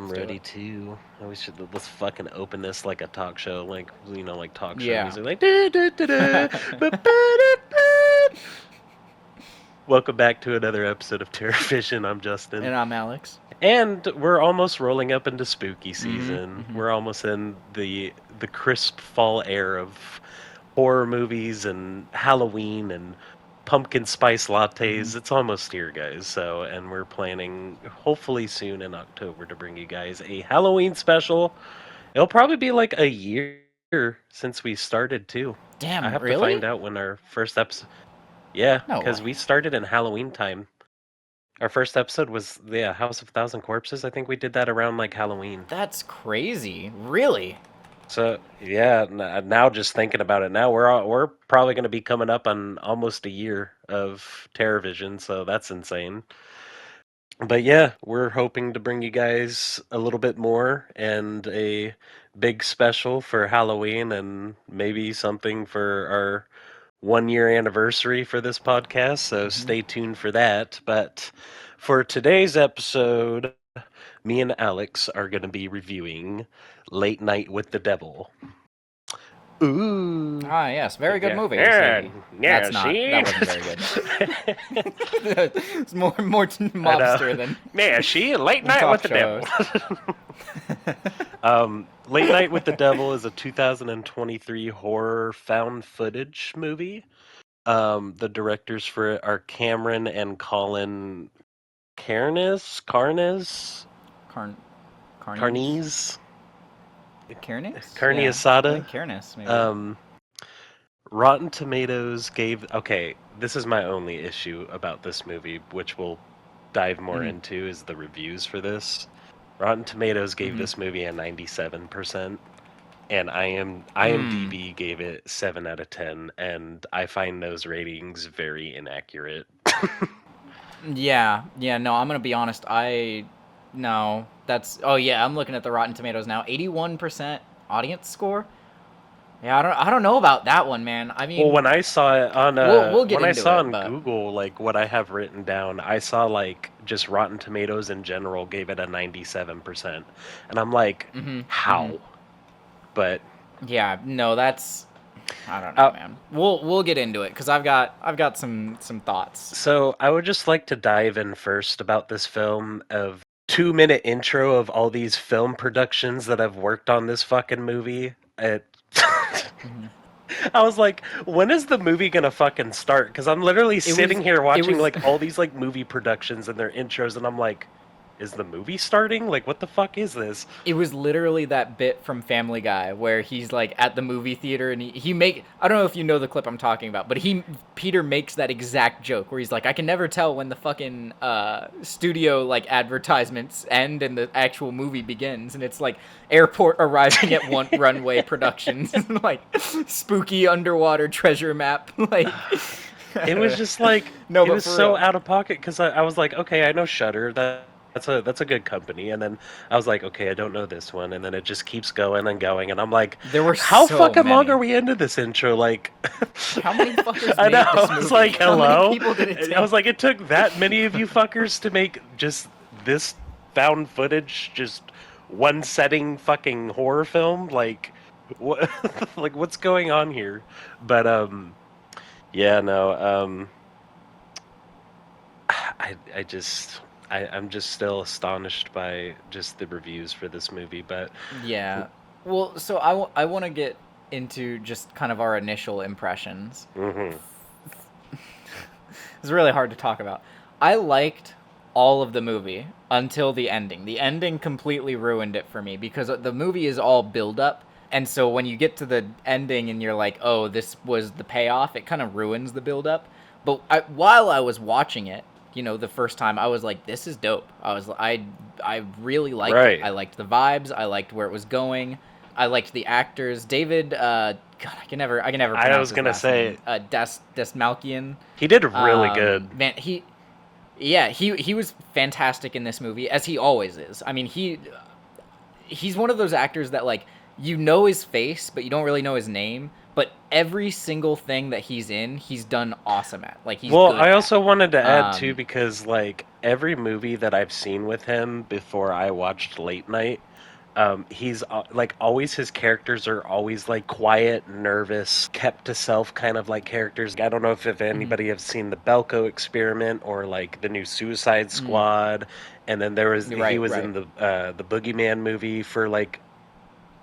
I'm ready too. Let's fucking open this like a talk show, like like talk show Yeah. music, like ba-ba-da-ba. Welcome back to another episode of Terrorvision. I'm Justin, And I'm Alex. and we're almost rolling up into spooky Mm-hmm. season. Mm-hmm. We're almost in the crisp fall air of horror movies and Halloween and pumpkin spice Mm-hmm. lattes. It's almost here, guys. So, and we're planning hopefully soon in October to bring you guys a Halloween special. It'll probably be like a year since we started too. I Damn, have to find really? out when our first episode. Yeah, No because way. we started in Halloween time. Our first episode was House of Thousand Corpses. I think we did that around like Halloween. That's crazy. Really? So yeah, now just thinking about it, now we're probably going to be coming up on almost a year of Terrorvision, so that's insane. But yeah, we're hoping to bring you guys a little bit more and a big special for Halloween and maybe something for our 1 year anniversary for this podcast. So Mm-hmm. stay tuned for that. But for today's episode, me and Alex are going to be reviewing Late Night with the Devil. Ooh. Ah, yes. Very good Yeah. movie. Yeah, See, yeah, see? that wasn't very good. It's more mobster than Yeah, see? Late Night with talk the show Devil. host. Late Night with the Devil is a 2023 horror found footage movie. The directors for it are Cameron and Colin Carnes? Carnies? Carnese? Carnies? Carne Yeah. I Asada? think Carnies, maybe. Rotten Tomatoes gave... Okay, this is my only issue about this movie, which we'll dive more into, is the reviews for this. Rotten Tomatoes gave this movie a 97%, and IMDb gave it 7 out of 10, and I find those ratings very inaccurate. Yeah, no, I'm gonna be honest. No, oh yeah, I'm looking at the Rotten Tomatoes now. 81% audience score. Yeah, I don't know about that one, man. I Well, mean, when I saw it on we'll get when I into saw it, on but Google, like what I have written down, I saw like just Rotten Tomatoes in general gave it a 97%, and I'm like, how? But yeah, no, I don't know, man. We'll get into it because I've got some thoughts. So I would just like to dive in first about this film of 2 minute intro of all these film productions that I've worked on this fucking movie. I was like, when is the movie gonna fucking start? Because I'm literally sitting here watching like all these like movie productions and their intros, and I'm like, is the movie starting? Like, what the fuck is this? It was literally that bit from Family Guy where he's like at the movie theater and I don't know if you know the clip I'm talking about, but Peter makes that exact joke where he's like, I can never tell when the fucking studio like advertisements end and the actual movie begins, and it's like airport arriving at one runway productions like spooky underwater treasure map like. It was just like No, it but was for so real. out of pocket because I was like, okay, I know Shudder. That's a good company. And then I was like, okay, I don't know this one. And then it just keeps going and going. And I'm like, There were how so fucking long many. are we into this intro? Like, How many fuckers I made know. this I was movie? like, How many hello. people did it take? I was like, it took that many of you fuckers to make just this found footage, just one setting fucking horror film. Like, what? Like, what's going on here? But yeah, no. I'm just still astonished by just the reviews for this movie, but Yeah. Well, so I want to get into just kind of our initial impressions. It's really hard to talk about. I liked all of the movie until the ending. The ending completely ruined it for me because the movie is all build up. And so when you get to the ending and you're like, "Oh, this was the payoff," it kind of ruins the build up. But while I was watching it, the first time, I was like, "This is dope." I really liked right. it. I liked the vibes. I liked where it was going. I liked the actors. David, God, I can never pronounce I was his gonna last say name. Desmalkian. He did really good. Man, he was fantastic in this movie, as he always is. I mean, he's one of those actors that like you know his face, but you don't really know his name. But every single thing that he's in, he's done awesome at. Like he's Well, good I at. also wanted to add too Um, because like every movie that I've seen with him before I watched Late Night, he's like always his characters are always like quiet, nervous, kept to self kind of like characters. I don't know if mhm, anybody have seen the Belko Experiment or like the new Suicide mm, Squad, and then he right, was right, in the Boogeyman movie for like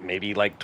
maybe like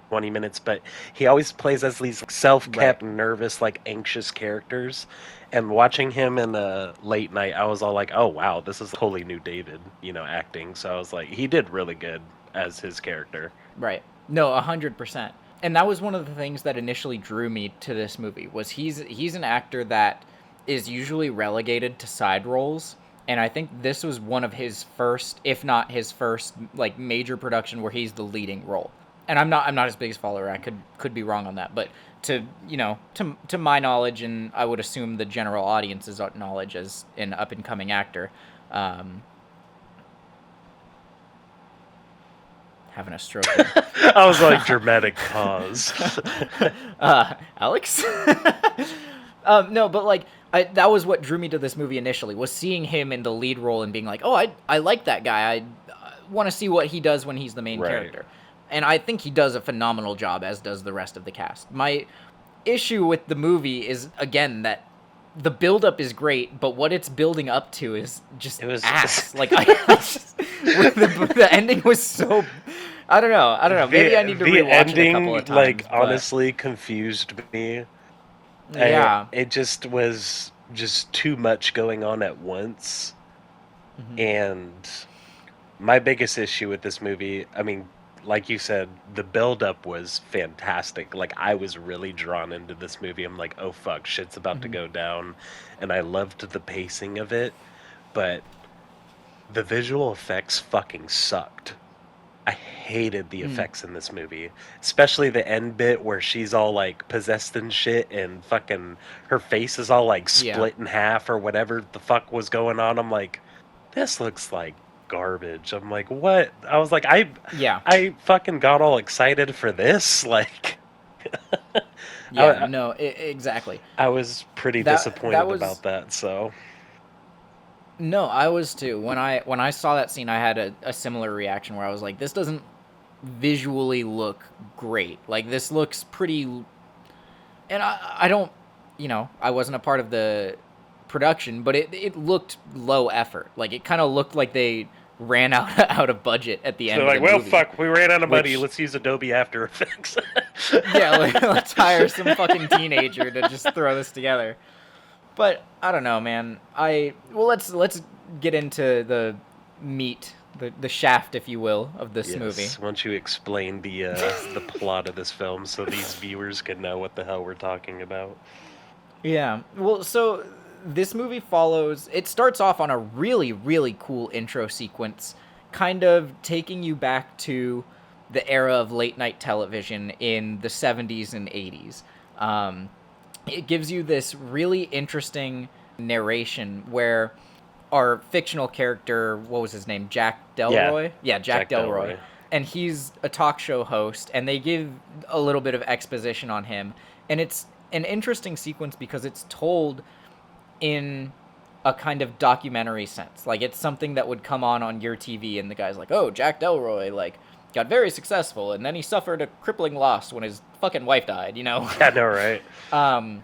20 minutes, but he always plays as these like, right. self-kept, nervous, like anxious characters. And watching him in a Late Night, I was all like, "Oh wow, this is totally new David, acting." So I was like, he did really good as his character. Right. No, 100%. And that was one of the things that initially drew me to this movie was he's an actor that is usually relegated to side roles, and I think this was one of his first, if not his first, like major production where he's the leading role. And I'm not his biggest follower. I could be wrong on that, but to my knowledge, and I would assume the general audience's knowledge as an up and coming actor, um, having a stroke here. I was like, dramatic pause. Alex? No, but like that was what drew me to this movie initially was seeing him in the lead role and being like, oh, I like that guy. I want to see what he does when he's the main Right. character, and I think he does a phenomenal job, as does the rest of the cast. My issue with the movie is again that the buildup is great, but what it's building up to is just It was ass. Like I just, the ending was so. I don't know. I don't know. Maybe I need to the rewatch it a couple ending, of like times, but honestly, confused me. yeah. It just was just too much going on at once. Hmm. And my biggest issue with this movie, I mean, like you said, the build-up was fantastic. Like I was really drawn into this movie. I'm like, oh fuck, shit's about to Hmm. go down, and I loved the pacing of it, but the visual effects fucking sucked. I hated the Mm, effects in this movie, especially the end bit where she's all like possessed and shit, and fucking her face is all like yeah. split in half or whatever the fuck was going on. I'm like, this looks like garbage. I'm like, what? I was like, Yeah. I fucking got all excited for this. Like, Yeah. I, No. Exactly. I was pretty That disappointed was about that. So, no. I was too. When I saw that scene, I had a similar reaction where I was like, this doesn't visually look great. Like this looks pretty. And I don't. I wasn't a part of the production, but it looked low effort. Like it kind of looked like they ran out of budget at the so end of like, the well, movie, fuck, we ran out of money. which Let's use Adobe After Effects. yeah, like, let's hire some fucking teenager to just throw this together. But I don't know, man. Let's get into the meat, the shaft, if you will, of this movie. Yes, why don't you explain the plot of this film so these viewers can know what the hell we're talking about? Yeah. Well, so this movie follows. It starts off on a really, really cool intro sequence, kind of taking you back to the era of late night television in the 70s and 80s. Um, it gives you this really interesting narration where our fictional character, what was his name? Jack Yeah, Delroy? Yeah, Jack Jack Delroy. Delroy. And he's a talk show host, and they give a little bit of exposition on him. And it's an interesting sequence because it's told in a kind of documentary sense. Like, it's something that would come on your TV, and the guy's like, oh, Jack Delroy, like, got very successful, and then he suffered a crippling loss when his fucking wife died, you know? I know, right? um,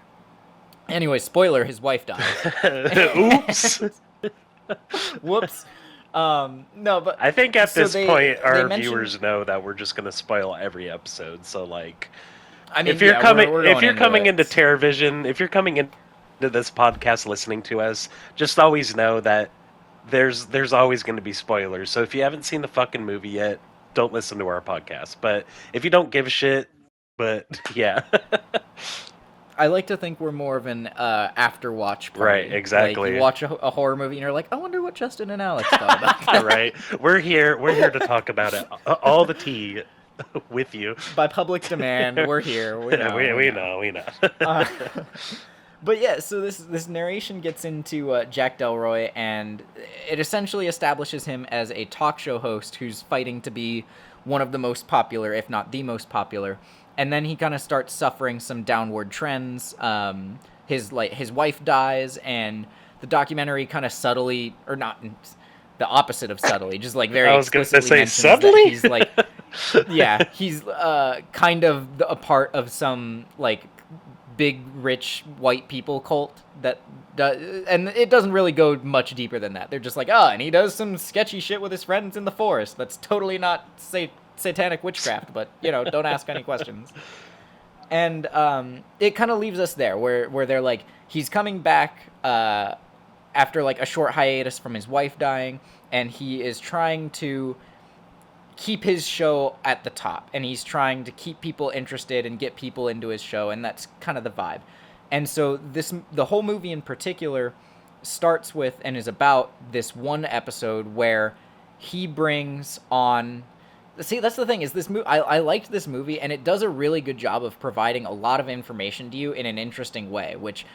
anyway, spoiler, his wife dies. Oops. Whoops. No, but I think at so this point they our mentioned. viewers know that we're just gonna spoil every episode. So like, I mean, yeah, we're if going you're into coming it. into Terrorvision, if you're coming into this podcast listening to us, just always know that there's always going to be spoilers. So if you haven't seen the fucking movie yet, don't listen to our podcast. But if you don't give a shit, but yeah, I like to think we're more of an after watch right, party. Like you exactly. watch a horror movie and you're like, I wonder what Justin and Alex thought about that. Right, we're here to talk about it, all the tea with you. By public demand, we're here. We know. We we know. know, we know. Uh, but yeah, so this narration gets into Jack Delroy, and it essentially establishes him as a talk show host who's fighting to be one of the most popular, if not the most popular. And then he kind of starts suffering some downward trends. His wife dies, and the documentary kind of subtly, or not the opposite of subtly, just like very I was gonna explicitly say mentions that subtly. he's like, yeah, he's kind of a part of some like big rich white people cult that does, and it doesn't really go much deeper than that. They're just like, oh, and he does some sketchy shit with his friends in the forest. That's totally not satanic witchcraft, but don't ask any questions. And it kind of leaves us there, where they're like, he's coming back after like a short hiatus from his wife dying, and he is trying to keep his show at the top, and he's trying to keep people interested and get people into his show, and that's kind of the vibe. And so the whole movie in particular starts with and is about this one episode where he brings on. See, that's the thing, is this movie. I liked this movie, and it does a really good job of providing a lot of information to you in an interesting way, which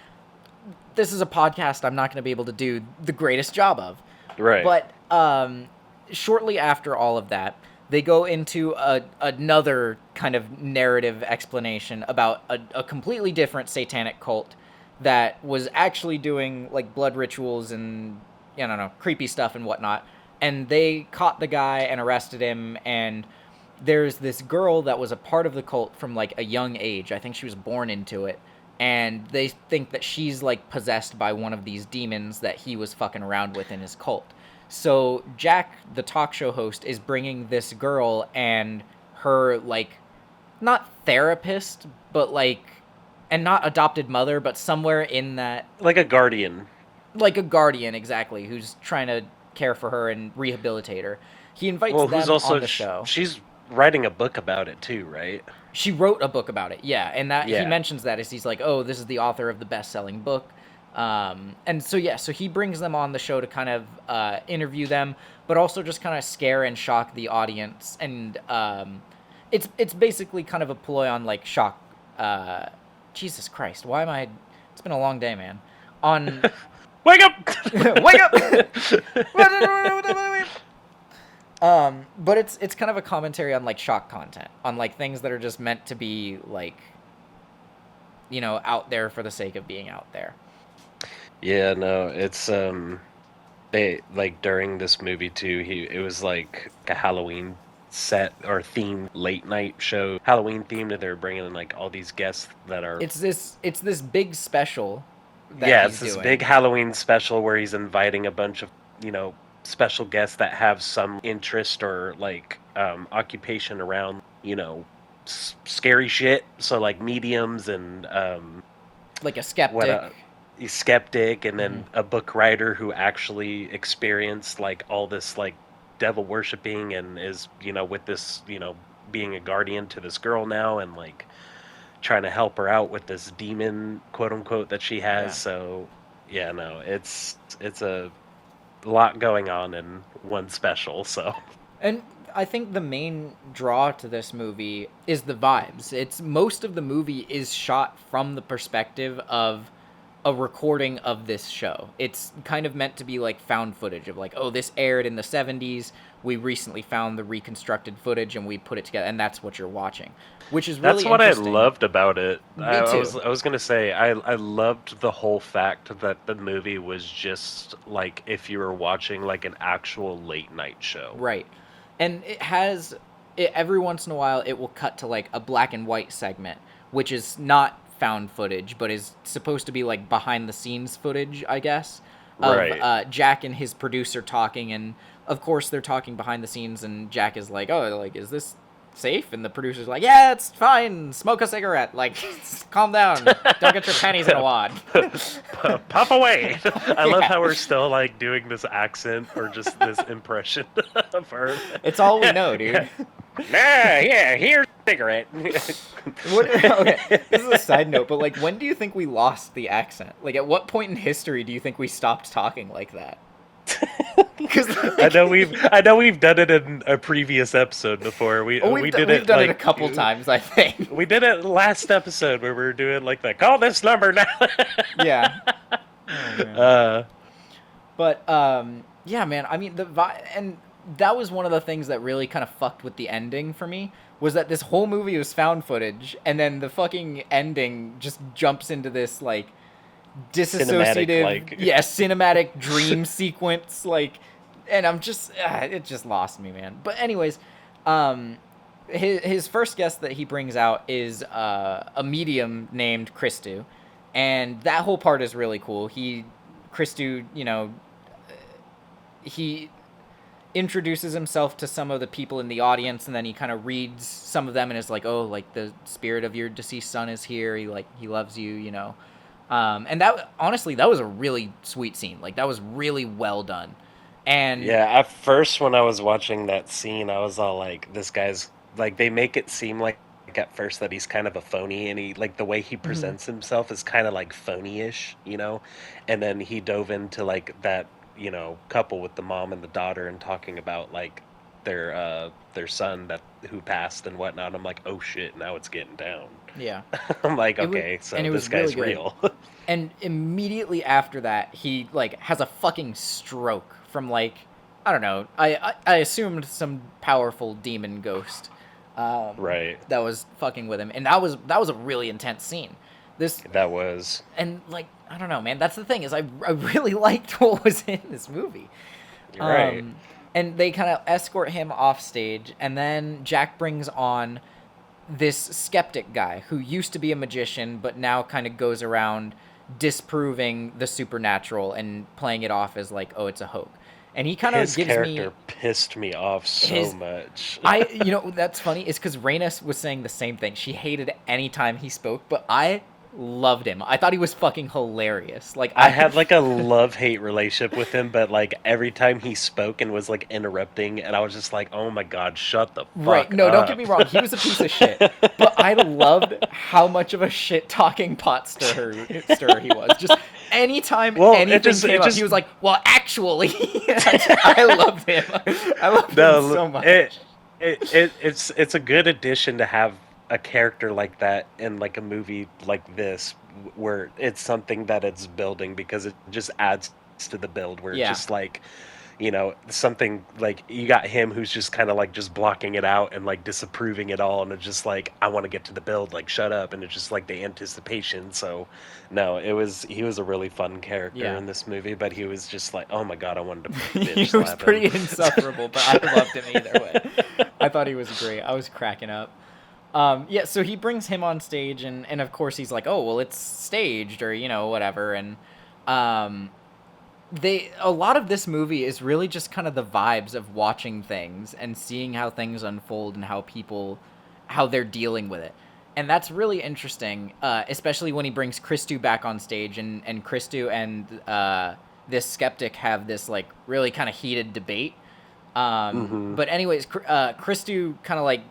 this is a podcast I'm not going to be able to do the greatest job of. Right. But shortly after all of that, they go into another kind of narrative explanation about a completely different satanic cult that was actually doing like blood rituals and, I don't know, creepy stuff and whatnot. And they caught the guy and arrested him. And there's this girl that was a part of the cult from like a young age. I think she was born into it. And they think that she's like possessed by one of these demons that he was fucking around with in his cult. So Jack, the talk show host, is bringing this girl and her, like, not therapist, but like, and not adopted mother, but somewhere in that, Like a guardian. like a guardian, exactly, who's trying to care for her and rehabilitate her. He invites Well, who's them also on the show. she's writing a book about it too, right? She wrote a book about it, yeah, and that he Yeah. mentions that as he's like, oh, this is the author of the best-selling book. And so, yeah, so he brings them on the show to kind of interview them, but also just kind of scare and shock the audience. And it's basically kind of a ploy on, like, shock. Jesus Christ, why am I... It's been a long day, man. On... Wake up! Wake up! But it's kind of a commentary on, like, shock content. On, like, things that are just meant to be, like, out there for the sake of being out there. Yeah, no, it's they like during this movie too, it was like a Halloween set or themed late night show, Halloween themed, and they're bringing in like all these guests that are It's this big special that yeah, he's it's this doing. big Halloween special where he's inviting a bunch of, special guests that have some interest or like occupation around, scary shit. So like mediums and Like a skeptic. what skeptic, and then a book writer who actually experienced like all this like devil worshipping and is with this being a guardian to this girl now and like trying to help her out with this demon quote unquote that she has. Yeah. So yeah, no, it's a lot going on in one special. So And I think the main draw to this movie is the vibes. It's most of the movie is shot from the perspective of a recording of this show. It's kind of meant to be like found footage of like, oh, this aired in the 70s. We recently found the reconstructed footage and we put it together, and that's what you're watching, which is really that's what I interesting. loved about it. Me I too. was gonna say I loved the whole fact that the movie was just like if you were watching like an actual late night show. Right. And every once in a while, it will cut to like a black and white segment, which is not found footage, but is supposed to be like behind the scenes footage, I guess, of Right. Jack and his producer talking. And of course, they're talking behind the scenes, and Jack is like, oh, like, is this safe? And the producer's like, yeah, it's fine. Smoke a cigarette. Like, calm down. Don't get your panties in a wad. Puff away. I love Yeah. how we're still like doing this accent or just this impression of her. It's all we know, dude. Yeah, here's a cigarette. Okay, this is a side note, but like, when do you think we lost the accent? Like, at what point in history do you think we stopped talking like that? Because I know we've done it in a previous episode before. We we've did we've it done like it a couple times, I think. we did it last episode where we were doing like the call this number now. Yeah. Oh, man. Uh, But yeah, man. I mean, the vibe, and that was one of the things that really kind of fucked with the ending for me, was that this whole movie was found footage, and then the fucking ending just jumps into this like Cinematic, disassociative, like. yeah, cinematic dream sequence, like, and I'm just, it just lost me, man. But anyways, um, his first guest that he brings out is a medium named Christu, and that whole part is really cool. Christu, he introduces himself to some of the people in the audience, and then he kind of reads some of them and is like, oh, like the spirit of your deceased son is here. He loves you, and that, honestly, that was a really sweet scene. Like, that was really well done. And Yeah, at first when I was watching that scene, I was all like, this guy's like they make it seem like at first that he's kind of a phony and he like the way he mhm, presents himself is kind of like phony-ish, you know? And then he dove into like that, couple with the mom and the daughter and talking about like their son that who passed and whatnot. I'm like, oh shit, now it's getting down. yeah, I'm like, it was, okay, and so it this was really guy's good. real. And immediately after that, he like has a fucking stroke from like, I don't know. I assumed some powerful demon ghost Right. that was fucking with him, and that was a really intense scene. This That was and like, I don't know, man. That's the thing, is I really liked what was in this movie. right. Um, and they kind of escort him off stage, and then Jack brings on this skeptic guy who used to be a magician, but now kind of goes around disproving the supernatural and playing it off as like, oh, it's a hoax. And he kind of His gives me character pissed me off so his much. that's funny, is because Raina was saying the same thing. She hated any time he spoke, but I loved him. I thought he was fucking hilarious. Like, I had like a love-hate relationship with him, but like every time he spoke and was like interrupting, and I was just like, "Oh my God, shut the right. fuck No, don't get up." me wrong. He was a piece of shit. But I loved how much of a shit talking pot stirrer he was. Just anytime Well, anything came it up, he just was like, well, actually. I loved him. I loved him no, so much. it's a good addition to have a character like that in like a movie like this, where it's something that it's building because it just adds to the build. Where it's Yeah. just like something like you got him who's just kind of like just blocking it out and like disapproving it all, and it's just like, I want to get to the build, like shut up. And it's just like the anticipation. So no, he was a really fun character Yeah. in this movie, but he was just like, oh my God, I wanted to bitch He was slap him. pretty insufferable, but I loved him either way. I thought he was great. I was cracking up. Yeah, so he brings him on stage, and of course he's like, oh, well, it's staged, or, whatever. And um, a lot of this movie is really just kind of the vibes of watching things and seeing how things unfold and how they're dealing with it. And that's really interesting, especially when he brings Christu back on stage, and Christu and this skeptic have this like really kind of heated debate. Hmm. But anyways, Christu kind of like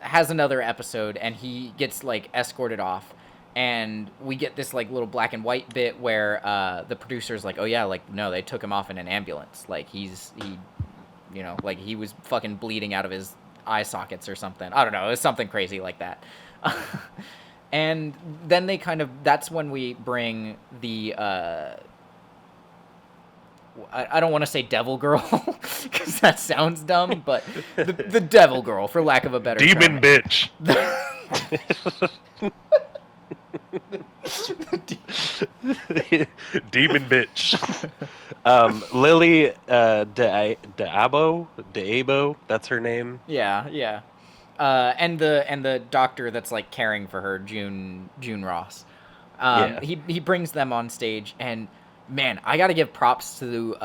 has another episode, and he gets like escorted off, and we get this like little black and white bit where the producer's like, oh yeah, like, no, they took him off in an ambulance, like like he was fucking bleeding out of his eye sockets or something. I don't know, it was something crazy like that. And then that's when we bring the I don't want to say devil girl because that sounds dumb, but the devil girl, for lack of a better Demon term. bitch. Demon bitch. Lily Deabo, that's her name. Yeah, yeah. And the doctor that's like caring for her, June Ross. Yeah. He brings them on stage, and man, I gotta give props to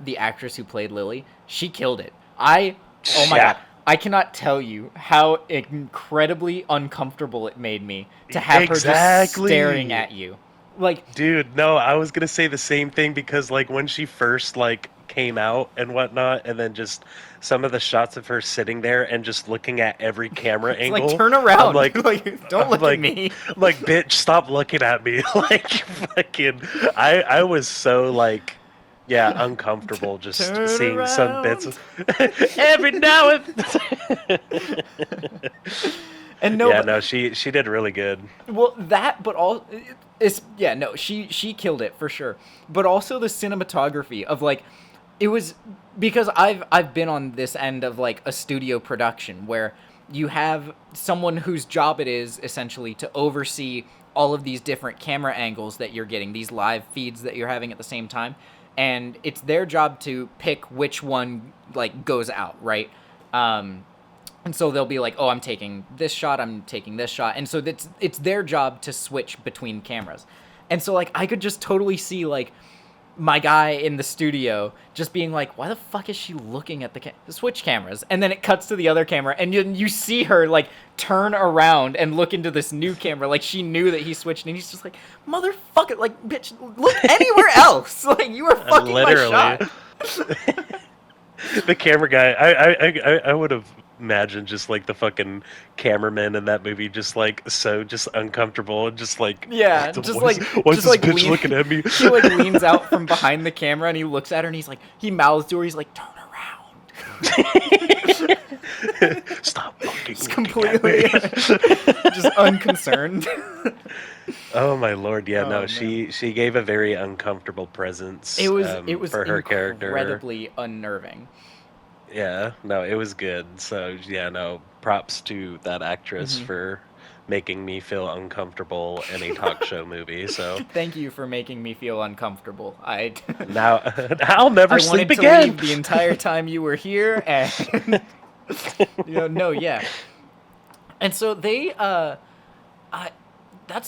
the actress who played Lily. She killed it. Oh my Yeah. God, I cannot tell you how incredibly uncomfortable it made me to have her just staring Exactly. at you. Like, Dude, no, I was gonna say the same thing because like when she first like came out and whatnot, and then just some of the shots of her sitting there and just looking at every camera it's like, angle, turn I'm around, like, like, don't I'm look at like, me. bitch, stop looking at me, like fucking. I was so like, yeah, uncomfortable just Turn seeing some bits around. of every now and. And no, Yeah, but no, she did really good. well, that, but all it's, yeah, no, she killed it for sure. But also the cinematography of like, It was because I've been on this end of like a studio production where you have someone whose job it is essentially to oversee all of these different camera angles that you're getting, these live feeds that you're having at the same time, and it's their job to pick which one like goes out, right? And so they'll be like, "Oh, I'm taking this shot, I'm taking this shot." And so it's their job to switch between cameras. And so like I could just totally see like my guy in the studio just being like, why the fuck is she looking at the switch cameras? And then it cuts to the other camera, and you see her like turn around and look into this new camera, like she knew that he switched, and he's just like, motherfucker, like, bitch, look anywhere else. Like, you are fucking my Literally. shot. The camera guy, I would have imagined just like the fucking cameraman in that movie, just like so just uncomfortable and just like, Yeah, why is just this like bitch looking at me? He like leans out from behind the camera and he looks at her and he's like, he mouths to her, he's like, turn around. Stop fucking Just looking completely at me. just unconcerned. Oh my lord, yeah, Oh, no, man. she gave a very uncomfortable presence. It was for her character. incredibly unnerving. Yeah, no, it was good. So yeah, no, props to that actress for making me feel uncomfortable in a talk show movie. So Thank you for making me feel uncomfortable. now I'll never I sleep wanted to again. leave the entire time you were here, and no, yeah. And so that's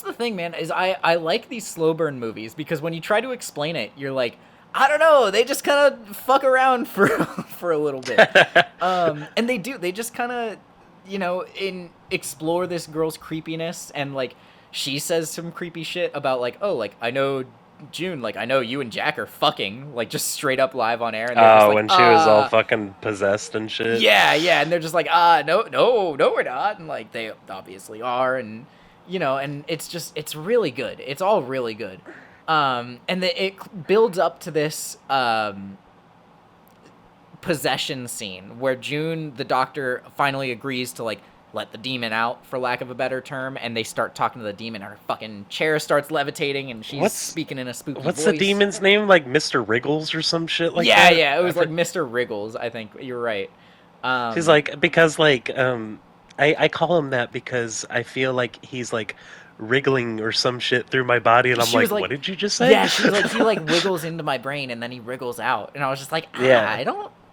the thing, man, is I like these slow burn movies because when you try to explain it, you're like, I don't know, they just kind of fuck around for for a little bit. And they just kind of, explore this girl's creepiness, and like she says some creepy shit about like, oh, like I know June, like I know you and Jack are fucking, like just straight up live on air, and they're just Oh, like, when she was all fucking possessed and shit. yeah, yeah, and they're just like, no, no, no, we're not, and like they obviously are, and and it's really good. It's all really good. And it builds up to this possession scene where June, the doctor, finally agrees to like let the demon out, for lack of a better term, and they start talking to the demon, and her fucking chair starts levitating, and she's speaking in a spooky What's voice. the demon's name? Like Mr. Wriggles or some shit like Yeah, that? yeah, it was like Mr. Wriggles, I think. You're right. She's like, because like I call him that because I feel like he's like wriggling or some shit through my body, and I'm She was like, like, what did you just say? yeah, she was like, he like wiggles into my brain and then he wriggles out, and I was just like, Yeah.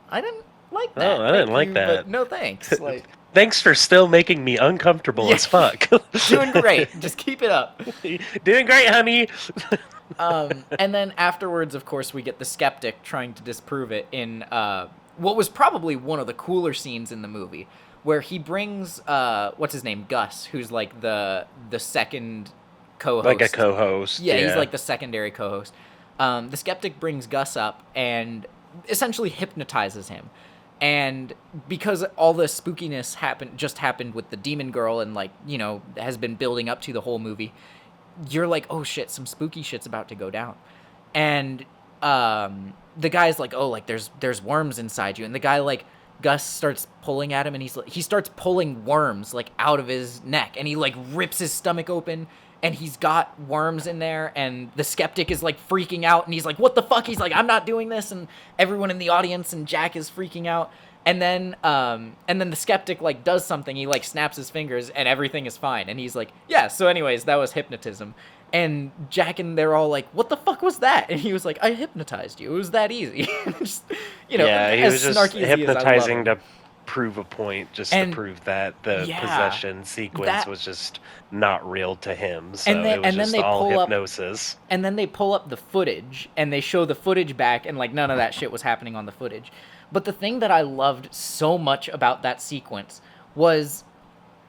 I didn't like that. Oh, I didn't Thank like you, that. but no thanks. Like, Thanks for still making me uncomfortable Yeah. as fuck. doing great. Just keep it up. Doing great, honey. And then afterwards, of course, we get the skeptic trying to disprove it in what was probably one of the cooler scenes in the movie, where he brings what's his name, Gus, who's like the second co-host. Like a co-host. Yeah, he's like the secondary co-host. The skeptic brings Gus up and essentially hypnotizes him. And because all the spookiness happened with the demon girl, and like, has been building up to the whole movie, you're like, oh shit, some spooky shit's about to go down. And the guy's like, oh, like there's worms inside you. And the guy, like, Gus starts pulling at him, and he starts pulling worms like out of his neck, and he like rips his stomach open, and he's got worms in there, and the skeptic is like freaking out, and he's like, what the fuck? He's like, I'm not doing this, and everyone in the audience and Jack is freaking out. And then the skeptic like does something, he like snaps his fingers and everything is fine, and he's like, yeah, so anyways, that was hypnotism. And Jack and they're all like, what the fuck was that? And he was like, I hypnotized you, it was that easy. Just, yeah, he was just snarky as he is, I love hypnotizing him. to prove a point, just And to prove that the yeah, possession sequence was just not real to him. So And it was then just they all pull up- hypnosis. And then they pull up the footage, and they show the footage back, and like none of that shit was happening on the footage. But the thing that I loved so much about that sequence was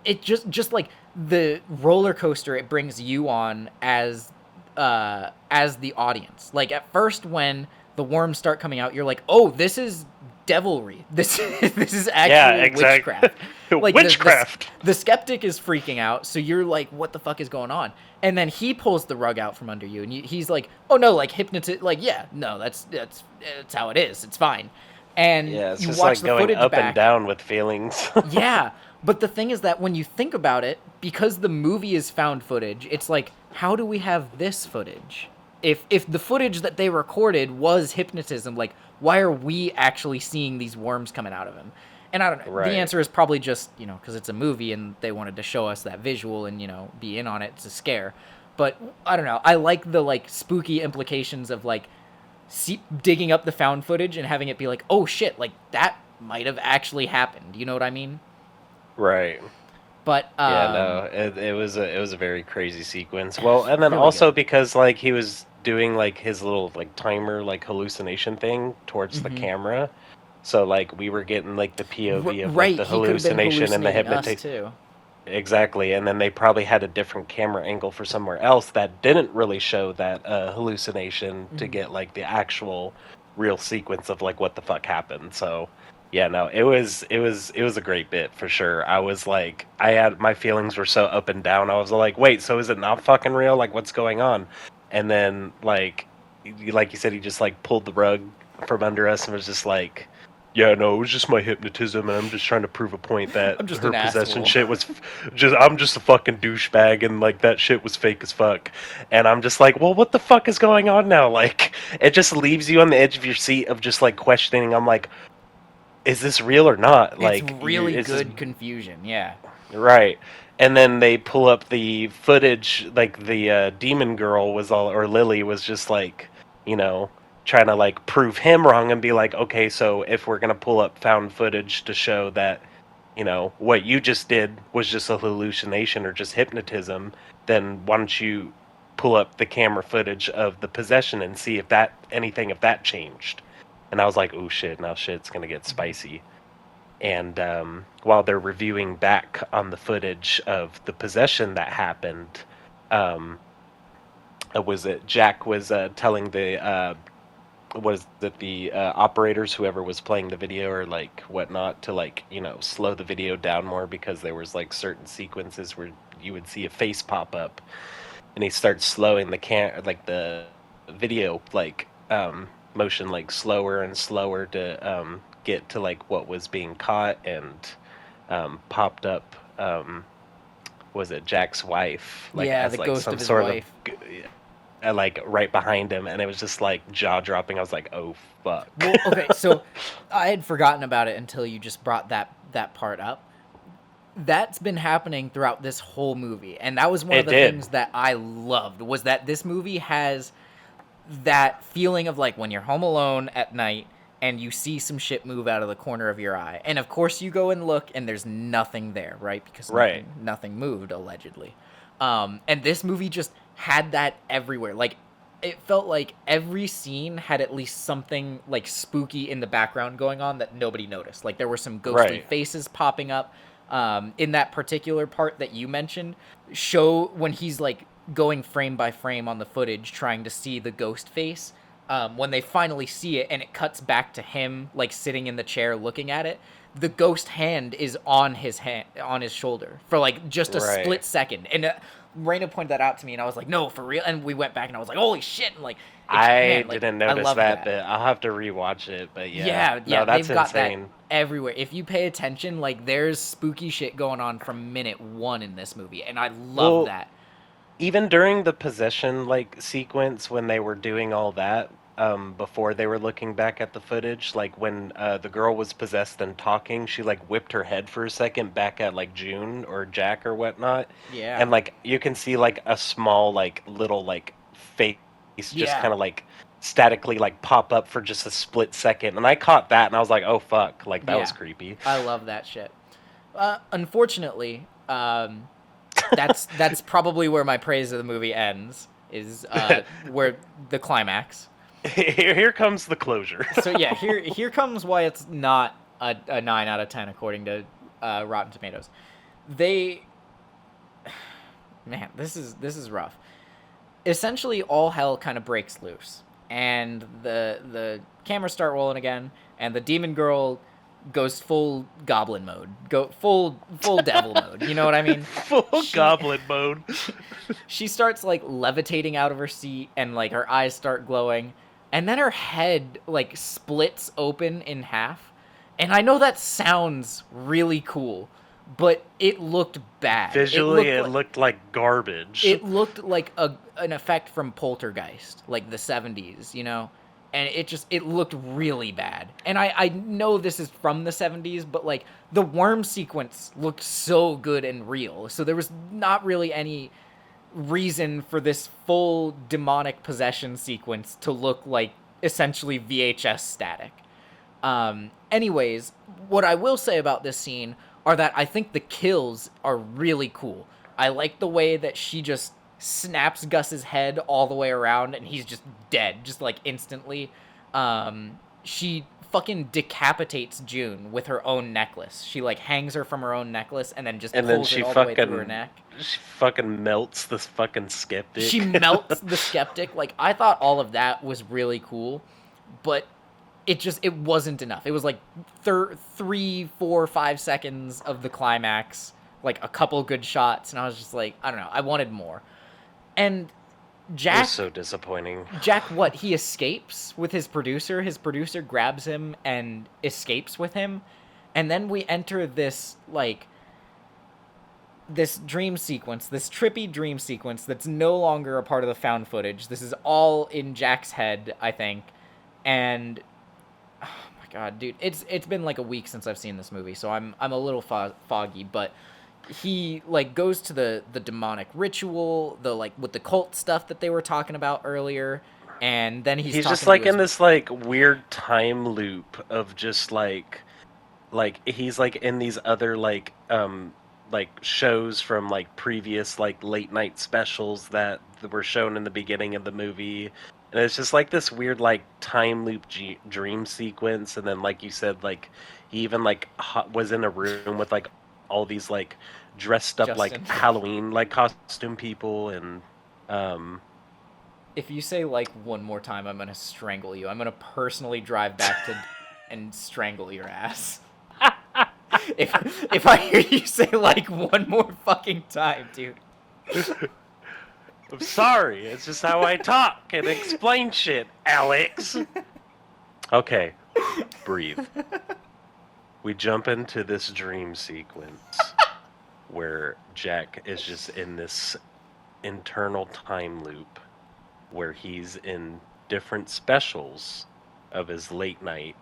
it just like the roller coaster it brings you on as the audience. Like at first when the worms start coming out, you're like, oh, this is devilry. This is actual witchcraft. Like Witchcraft. The skeptic is freaking out, so you're like, what the fuck is going on? And then he pulls the rug out from under you, and he's like, oh no, like hypnotist, like, yeah, no, that's how it is. It's fine. And Yeah, it's you just watch like the going footage up back. and down with feelings. Yeah, but the thing is that when you think about it, because the movie is found footage, it's like, how do we have this footage? If the footage that they recorded was hypnotism, like, Why are we actually seeing these worms coming out of him? And I don't know. The Right. answer is probably just, because it's a movie and they wanted to show us that visual and, be in on it to scare. But I don't know. I like the like spooky implications of like digging up the found footage and having it be like, oh shit, like that might have actually happened. You know what I mean? Right. But Yeah, no, it was a very crazy sequence. Well, and then really good. also because like he was doing like his little like timer like hallucination thing towards the camera. So like we were getting like the POV of like Right, the he could have been hallucination and the hallucinating us hypnotic. too. Exactly, and then they probably had a different camera angle for somewhere else that didn't really show that hallucination to get like the actual real sequence of like what the fuck happened. So, yeah, no, it was a great bit for sure. I was like, I had my feelings were so up and down. I was like, wait, so is it not fucking real? Like, what's going on? And then like you said, he just like pulled the rug from under us and was just like, yeah, no, it was just my hypnotism, and I'm just trying to prove a point that I'm just her an possession asshole. shit was I'm just a fucking douchebag, and like that shit was fake as fuck. And I'm just like, well, what the fuck is going on now? Like, it just leaves you on the edge of your seat of just like questioning. I'm like, is this real or not? It's Like, really is this good confusion, yeah. right? And then they pull up the footage, like the demon girl was all, or Lily was just like, you know, trying to like prove him wrong and be like, okay, so if we're gonna pull up found footage to show that, what you just did was just a hallucination or just hypnotism, then why don't you pull up the camera footage of the possession and see if that changed? And I was like, oh shit, now shit's gonna get spicy. And while they're reviewing back on the footage of the possession that happened, um, was it Jack was telling the was it the operators, whoever was playing the video or like whatnot, to like slow the video down more because there was like certain sequences where you would see a face pop up, and he starts slowing the video motion like slower and slower to get to like what was being caught, and popped up was it Jack's wife like Yeah, the as like ghost of some his sort of wife. like right behind him, and it was just like jaw dropping. I was like, oh fuck. Well, okay, so I had forgotten about it until you just brought that part up. That's been happening throughout this whole movie, and that was one of It the did. things that I loved was that this movie has that feeling of like when you're home alone at night and you see some shit move out of the corner of your eye. And of course you go and look and there's nothing there, right? Because Right. nothing moved allegedly. And this movie just had that everywhere. Like it felt like every scene had at least something like spooky in the background going on that nobody noticed. Like there were some ghostly Right. faces popping up. In that particular part that you mentioned, show when he's like going frame by frame on the footage trying to see the ghost face. When they finally see it and it cuts back to him like sitting in the chair looking at it, the ghost hand is on his shoulder for like just a Right. split second. And Raina pointed that out to me, and I was like, "No, for real." And we went back, and I was like, "Holy shit!" And like, I man, like didn't I notice loved that that. bit. I'll have to rewatch it, but yeah. Yeah, No, yeah, that's they've got that insane. everywhere. If you pay attention, like there's spooky shit going on from minute one in this movie, and I love Well, that. even during the possession like sequence when they were doing all that, before they were looking back at the footage, like when the girl was possessed and talking, she like whipped her head for a second back at like June or Jack or whatnot, Yeah, and like you can see like a small like little like face just yeah, kind of like statically like pop up for just a split second, and I caught that and I was like, oh fuck, like that was yeah. creepy. I love that shit. Unfortunately, that's probably where my praise of the movie ends. Is where the climax. Here comes the closure. So yeah, here comes why it's not a 9 out of 10 according to Rotten Tomatoes. They, man, this is rough. Essentially, all hell kind of breaks loose, and the cameras start rolling again, and the demon girl goes full goblin mode, go full devil mode. You know what I mean? Full She goblin mode. she starts like levitating out of her seat, and like her eyes start glowing, and then her head like splits open in half. And I know that sounds really cool, but it looked bad. Visually, it looked like garbage. It looked like an effect from Poltergeist, like the 70s, you know? and it looked really bad. And I know this is from the 70s, but like the worm sequence looked so good and real, so there was not really any reason for this full demonic possession sequence to look like essentially VHS static. Anyways, what I will say about this scene are that I think the kills are really cool. I like the way that she just snaps Gus's head all the way around and he's just dead, just like instantly. She fucking decapitates June with her own necklace. She like hangs her from her own necklace and then just And then pulls it all the way through her neck. she fucking melts this fucking skeptic. She melts the skeptic. Like, I thought all of that was really cool, but it wasn't enough. It was like 3, 4, 5 seconds of the climax, like a couple good shots, and I was just like, I don't know, I wanted more. And It was Jack, so disappointing. what, he escapes with his producer. His producer grabs him and escapes with him, and then we enter this like this dream sequence, this trippy dream sequence that's no longer a part of the found footage. This is all in Jack's head, I think. And oh my god, dude, it's been like a week since I've seen this movie, so I'm a little foggy, but he like goes to the demonic ritual, the like with the cult stuff that they were talking about earlier, and then he's He's talking just to like his in this like weird time loop of just like he's like in these other like shows from like previous like late night specials that were shown in the beginning of the movie, and it's just like this weird like time loop dream sequence. And then like you said, like he even like was in a room with like all these like dressed up like Justin. Halloween like costume people. And um If you say like one more time, I'm gonna strangle you. I'm gonna personally drive back to and strangle your ass. If I hear you say like one more fucking time, dude. I'm sorry, it's just how I talk and explain shit, Alex. Okay, breathe. We jump into this dream sequence where Jack is just in this internal time loop where he's in different specials of his late night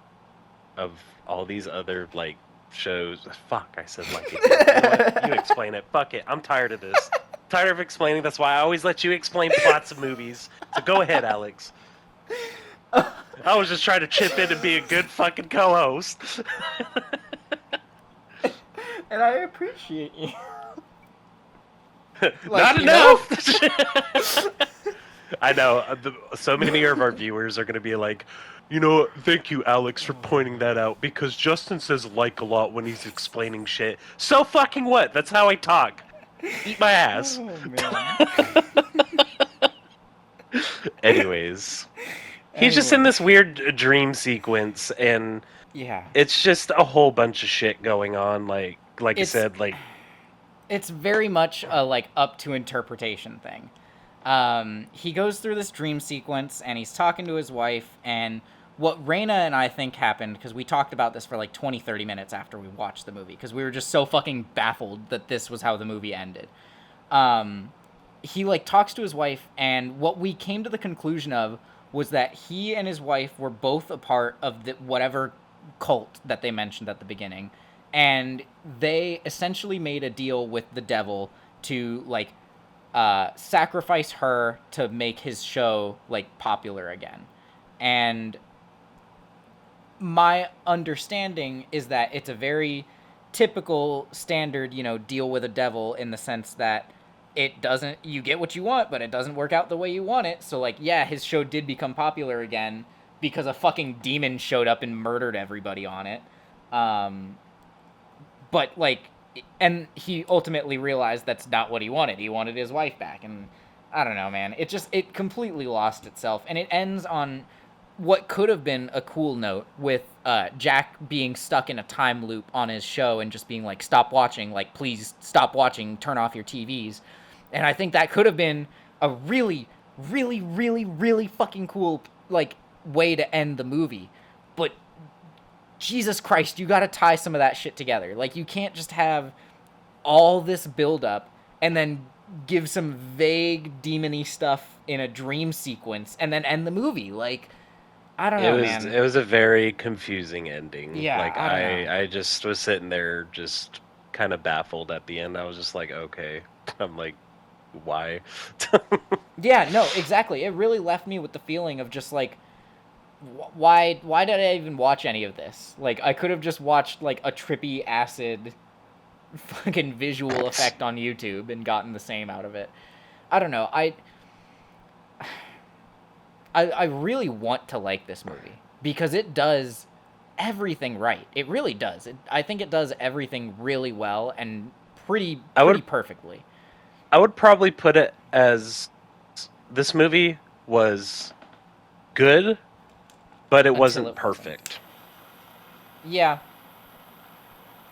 of all these other like shows. Fuck, I said like it. You know what? You explain it. Fuck it. I'm tired of this. Tired of explaining. That's why I always let you explain plots of movies. So go ahead, Alex. I was just trying to chip in and be a good fucking co-host. And I appreciate you. Not enough. I know. So many of our viewers are going to be like, you know, thank you, Alex, for pointing that out, because Justin says like a lot when he's explaining shit. So fucking what? That's how I talk. Eat my ass. Oh, man. Anyways, he's just in this weird dream sequence, and Yeah. it's just a whole bunch of shit going on. Like you said, like It's very much a like up to interpretation thing. He goes through this dream sequence and he's talking to his wife, and what Raina and I think happened, because we talked about this for like 20, 30 minutes after we watched the movie, because we were just so fucking baffled that this was how the movie ended. He like talks to his wife, and what we came to the conclusion of was that he and his wife were both a part of the whatever cult that they mentioned at the beginning, and they essentially made a deal with the devil to like sacrifice her to make his show like popular again. And my understanding is that it's a very typical standard, you know, deal with a devil, in the sense that it doesn't, you get what you want, but it doesn't work out the way you want it. So like, yeah, his show did become popular again because a fucking demon showed up and murdered everybody on it. But like, and he ultimately realized that's not what he wanted. He wanted his wife back, and I don't know, man. It completely lost itself, and it ends on what could have been a cool note with Jack being stuck in a time loop on his show and just being like, stop watching, like, please stop watching, turn off your TVs. And I think that could have been a really, really, really, really fucking cool, like, way to end the movie. But Jesus Christ, you gotta tie some of that shit together. Like, you can't just have all this buildup and then give some vague demon-y stuff in a dream sequence and then end the movie. Like, I don't It know, was man. it was a very confusing ending. Yeah, Like I don't know. I just was sitting there just kind of baffled at the end. I was just like, okay. I'm like, why? Yeah, no, exactly. It really left me with the feeling of just like, why did I even watch any of this? Like, I could have just watched like a trippy acid fucking visual effect on YouTube and gotten the same out of it. I don't know. I really want to like this movie because it does everything right. It really does. I think it does everything really well and I pretty would perfectly I would probably put it as this movie was good, but it until wasn't it wasn't. perfect. Yeah.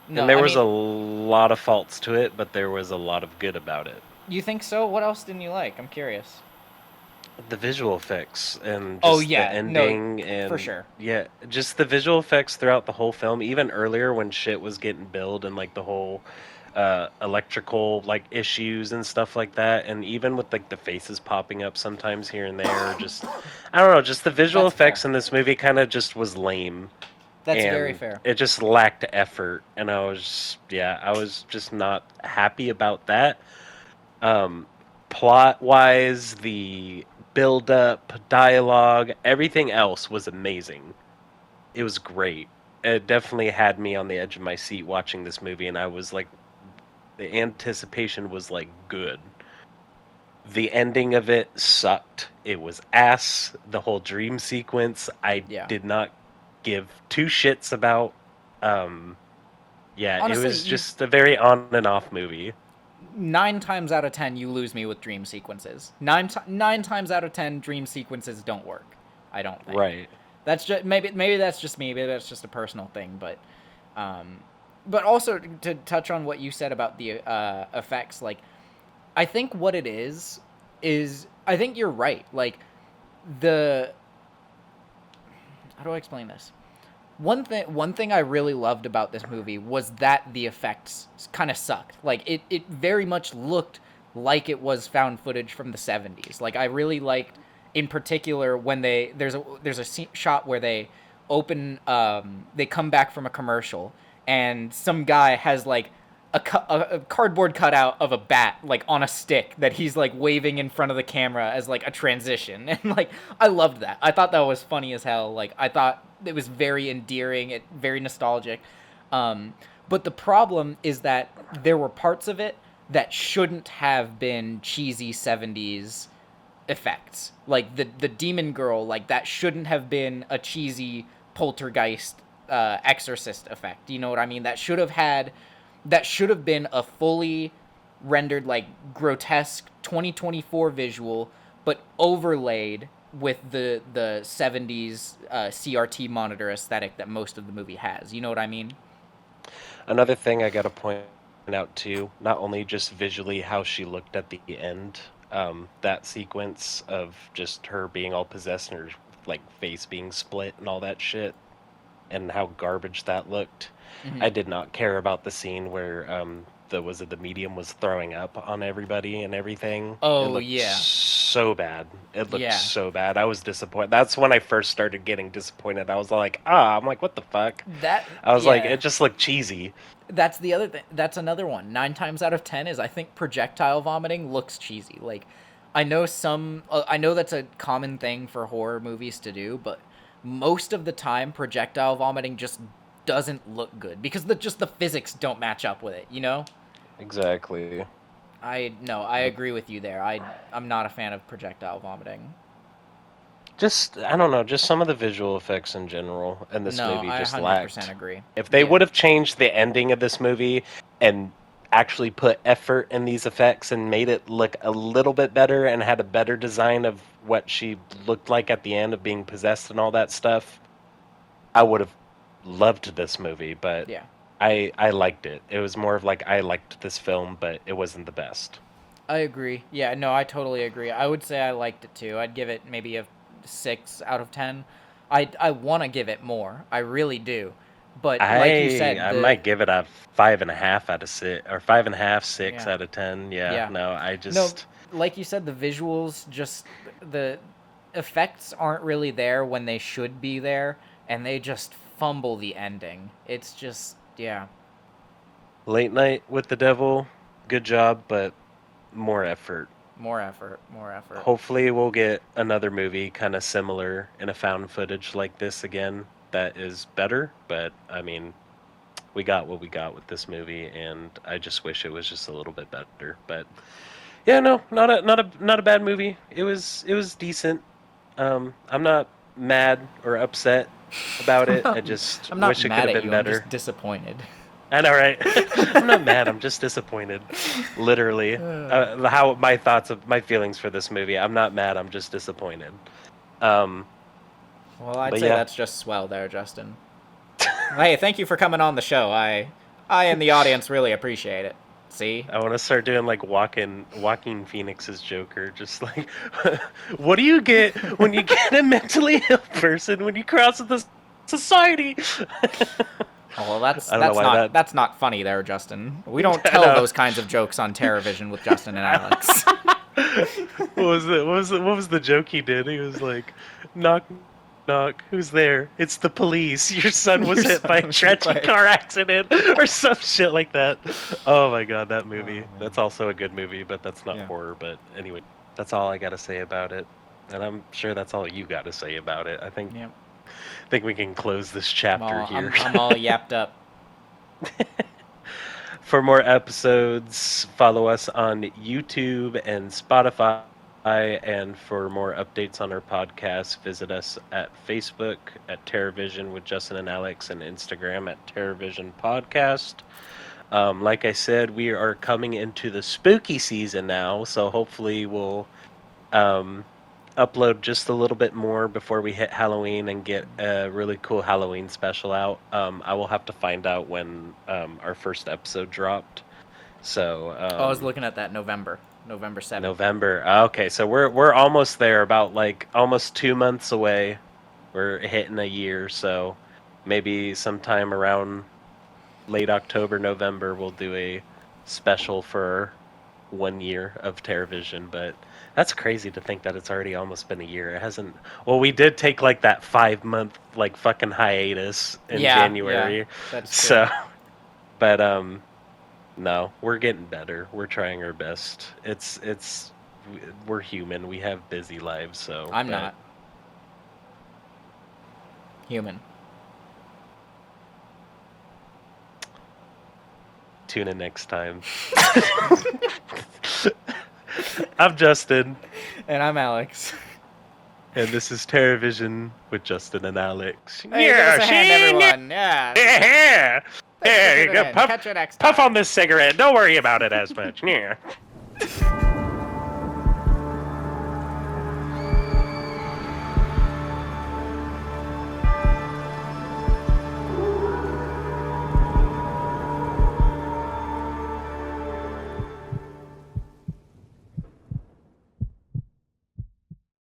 No, And there I was mean, a lot of faults to it, but there was a lot of good about it. you think so? What else didn't you like? I'm curious. The visual effects and Oh just the yeah, no, ending for and sure. yeah, just the visual effects throughout the whole film, even earlier when shit was getting built and like the whole electrical like issues and stuff like that, and even with like the faces popping up sometimes here and there, just I don't know, just the visual That's fair. effects in this movie kind of just was lame, That's very and fair. it just lacked effort, and I was just not happy about that. um Plot wise, the build up, dialogue, everything else was amazing. It was great. It definitely had me on the edge of my seat watching this movie, and I was like, the anticipation was like good. The ending of it sucked. It was ass. The whole dream sequence I Yeah. did not give two shits about. um yeah, it Honestly, was you just a very on and off movie. 9 times out of 10 you lose me with dream sequences. Nine times out of 10 dream sequences don't work. I don't think. Right. That's just maybe that's just me. Maybe that's just a personal thing. Um, but also to touch on what you said about the effects, like I think what it is I think you're right. Like the how do I explain this? One thing I really loved about this movie was that the effects kind of sucked. Like it very much looked like it was found footage from the 70s. Like I really liked in particular when there's a shot where they come back from a commercial and some guy has like a cardboard cutout of a bat like on a stick that he's like waving in front of the camera as like a transition. And like I loved that. I thought that was funny as hell. Like I thought it was very endearing, very nostalgic. um, but the problem is that there were parts of it that shouldn't have been cheesy 70s effects. Like the demon girl, like that shouldn't have been a cheesy poltergeist exorcist effect. You know what I mean? That should have been a fully rendered like grotesque 2024 visual, but overlaid with the 70s CRT monitor aesthetic that most of the movie has. You know what I mean? Another thing I got to point out too, not only just visually how she looked at the end, that sequence of just her being all possessed and her like face being split and all that shit, and how garbage that looked. I Hmm. did not care about the scene where the medium was throwing up on everybody and everything. It Oh looked yeah, so bad. It looked yeah. so bad. I was disappointed. That's when I first started getting disappointed. I was like, ah, I'm like, what the fuck? That I was like, yeah. it just looked cheesy. That's the other thing. That's another one. 9 times out of 10 is I think projectile vomiting looks cheesy. Like, I know that's a common thing for horror movies to do, but most of the time, projectile vomiting just doesn't look good because just the physics don't match up with it. You know? Exactly. I no, I But agree with you there. I'm not a fan of projectile vomiting. just I don't know, just some of the visual effects in general in this No, movie I just 100% lacked. agree. If they Yeah. would have changed the ending of this movie and actually put effort in these effects and made it look a little bit better and had a better design of what she looked like at the end of being possessed and all that stuff, I would have loved this movie, but Yeah. I liked it. It was more of like I liked this film, but it wasn't the best. I agree. Yeah, no, I totally agree. I would say I liked it too. I'd give it maybe a 6 out of 10. I want to give it more. I really do. But like you said, I might give it a 5.5 out of 6, or 5.5, six yeah, out of 10. Yeah, yeah. no, No, like you said, the visuals just the effects aren't really there when they should be there, and they just fumble the ending. It's just, yeah. Late Night with the Devil, good job, but more effort. More effort, more effort. Hopefully, we'll get another movie kind of similar in a found footage like this again that is better. But I mean, we got what we got with this movie, and I just wish it was just a little bit better. But yeah, no, not a bad movie. It was decent. I'm not mad or upset about it. I just I'm not wish it could mad have at been you. I'm just better. disappointed. I know, right? I'm not mad. I'm just disappointed. Literally, how my feelings for this movie. I'm not mad. I'm just disappointed. Um, Well, I'd but say yeah, that's just swell there, Justin. Hey, thank you for coming on the show. I and the audience really appreciate it. See? I want to start doing like Walking Phoenix's Joker. Just like, what do you get when you get a mentally ill person when you cross the society? Oh, well, I don't know why that. that's not funny there, Justin. We don't I tell know. those kinds of jokes on Terrorvision with Justin and Alex. What was the joke he did? He was like, knock knock, who's there? It's the police. Your son was Your hit son by a was hit by tragic car accident or some shit like that. Oh my god, that movie. man. That's also a good movie, but that's not Yeah. horror. But anyway, that's all I got to say about it. And I'm sure that's all you got to say about it. I think Yep. think we can close this chapter here. I'm all yapped up. For more episodes, follow us on YouTube and Spotify. And for more updates on our podcast, visit us at Facebook at Terrorvision with Justin and Alex, and Instagram at Terrorvision Podcast. Like I said, we are coming into the spooky season now, so hopefully we'll um, upload just a little bit more before we hit Halloween and get a really cool Halloween special out. I will have to find out when our first episode dropped. So Oh, I was looking at that November 7th. November. Okay, so we're almost there. About like almost 2 months away. We're hitting a year, so maybe sometime around late October, November, we'll do a special for 1 year of Terrorvision. But that's crazy to think that it's already almost been a year. It hasn't. Well, we did take like that 5 month like fucking hiatus in January. Yeah, that's true. So, but no, we're getting better. We're trying our best. We're human. We have busy lives, so I'm not human. Tune in next time. I'm Justin, And I'm Alex. and this is Terrorvision with Justin and Alex. Hey, give us a hand, everyone. Yeah. Yeah. Yeah, Catch you you then. puff, Catch you next puff time. on this cigarette. Don't worry about it as much. Yeah.